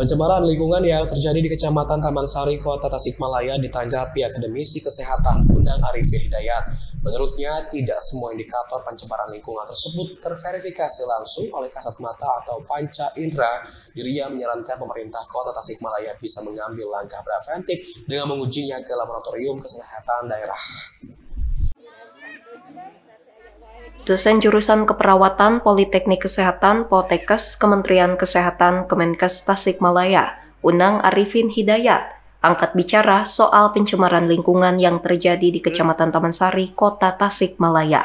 Pencemaran lingkungan yang terjadi di Kecamatan Taman Sari, Kota Tasikmalaya ditanggapi akademisi kesehatan Undang Arifin Hidayat. Menurutnya, tidak semua indikator pencemaran lingkungan tersebut terverifikasi langsung oleh kasat mata atau panca indera. Dirinya menyarankan pemerintah Kota Tasikmalaya bisa mengambil langkah preventif dengan mengujinya ke laboratorium kesehatan daerah. Dosen Jurusan Keperawatan Politeknik Kesehatan Poltekkes Kementerian Kesehatan Kemenkes Tasikmalaya, Undang Arifin Hidayat, angkat bicara soal pencemaran lingkungan yang terjadi di Kecamatan Taman Sari, Kota Tasikmalaya.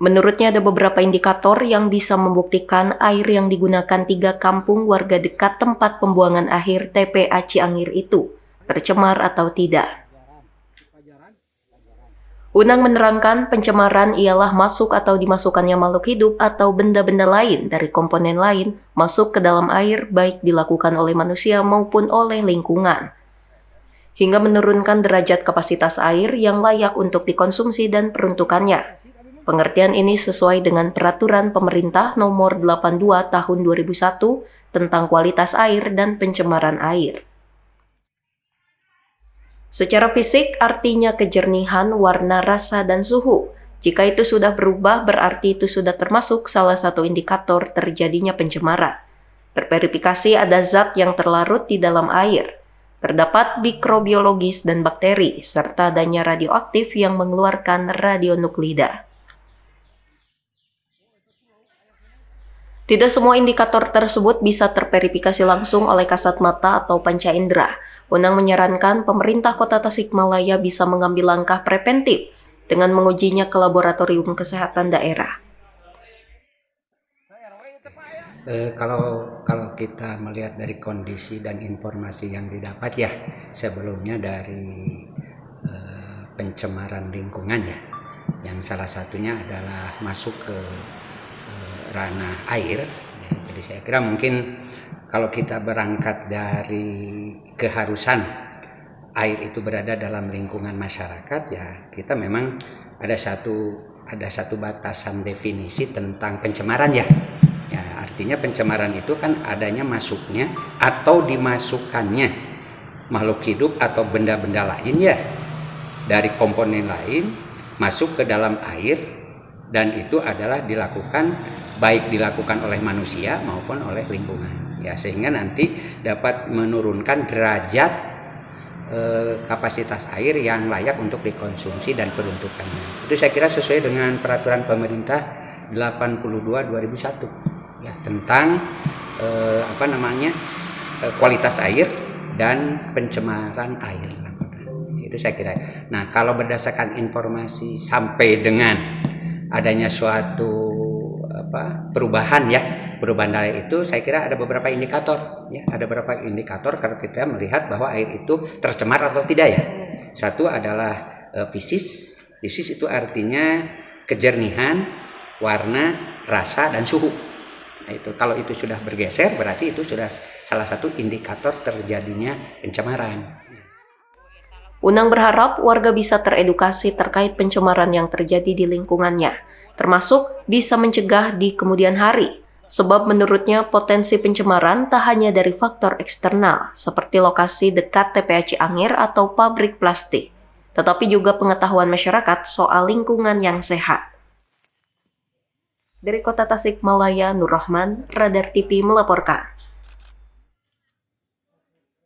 Menurutnya ada beberapa indikator yang bisa membuktikan air yang digunakan 3 kampung warga dekat tempat pembuangan akhir TPA Ciangir itu tercemar atau tidak. Undang menerangkan pencemaran ialah masuk atau dimasukkannya makhluk hidup atau benda-benda lain dari komponen lain masuk ke dalam air baik dilakukan oleh manusia maupun oleh lingkungan, hingga menurunkan derajat kapasitas air yang layak untuk dikonsumsi dan peruntukannya. Pengertian ini sesuai dengan Peraturan Pemerintah Nomor 82 Tahun 2001 tentang kualitas air dan pencemaran air. Secara fisik artinya kejernihan, warna, rasa, dan suhu. Jika itu sudah berubah, berarti itu sudah termasuk salah satu indikator terjadinya pencemaran. Terverifikasi ada zat yang terlarut di dalam air. Terdapat mikrobiologis dan bakteri, serta adanya radioaktif yang mengeluarkan radionuklida. Tidak semua indikator tersebut bisa terverifikasi langsung oleh kasat mata atau panca indera. Undang menyarankan pemerintah Kota Tasikmalaya bisa mengambil langkah preventif dengan mengujinya ke laboratorium kesehatan daerah. Kalau kita melihat dari kondisi dan informasi yang didapat ya sebelumnya dari pencemaran lingkungan ya, yang salah satunya adalah masuk ke ranah air. Ya, jadi saya kira mungkin kalau kita berangkat dari keharusan air itu berada dalam lingkungan masyarakat, ya kita memang ada satu batasan definisi tentang pencemaran ya. Ya, artinya pencemaran itu kan adanya masuknya atau dimasukkannya makhluk hidup atau benda-benda lain ya dari komponen lain masuk ke dalam air, dan itu adalah baik dilakukan oleh manusia maupun oleh lingkungan. Ya, sehingga nanti dapat menurunkan derajat kapasitas air yang layak untuk dikonsumsi dan peruntukannya. Itu saya kira sesuai dengan Peraturan Pemerintah 82/2001 ya tentang kualitas air dan pencemaran air. Itu saya kira. Nah, kalau berdasarkan informasi sampai dengan adanya suatu perubahan dari itu, saya kira ada beberapa indikator ya, kalau kita melihat bahwa air itu tercemar atau tidak ya. Satu adalah fisis itu artinya kejernihan, warna, rasa, dan suhu. Nah, itu kalau itu sudah bergeser berarti itu sudah salah satu indikator terjadinya pencemaran. Undang berharap warga bisa teredukasi terkait pencemaran yang terjadi di lingkungannya, termasuk bisa mencegah di kemudian hari. Sebab menurutnya potensi pencemaran tak hanya dari faktor eksternal, seperti lokasi dekat TPA Ciangir atau pabrik plastik, tetapi juga pengetahuan masyarakat soal lingkungan yang sehat. Dari Kota Tasikmalaya, Nur Rahman, Radar TV melaporkan.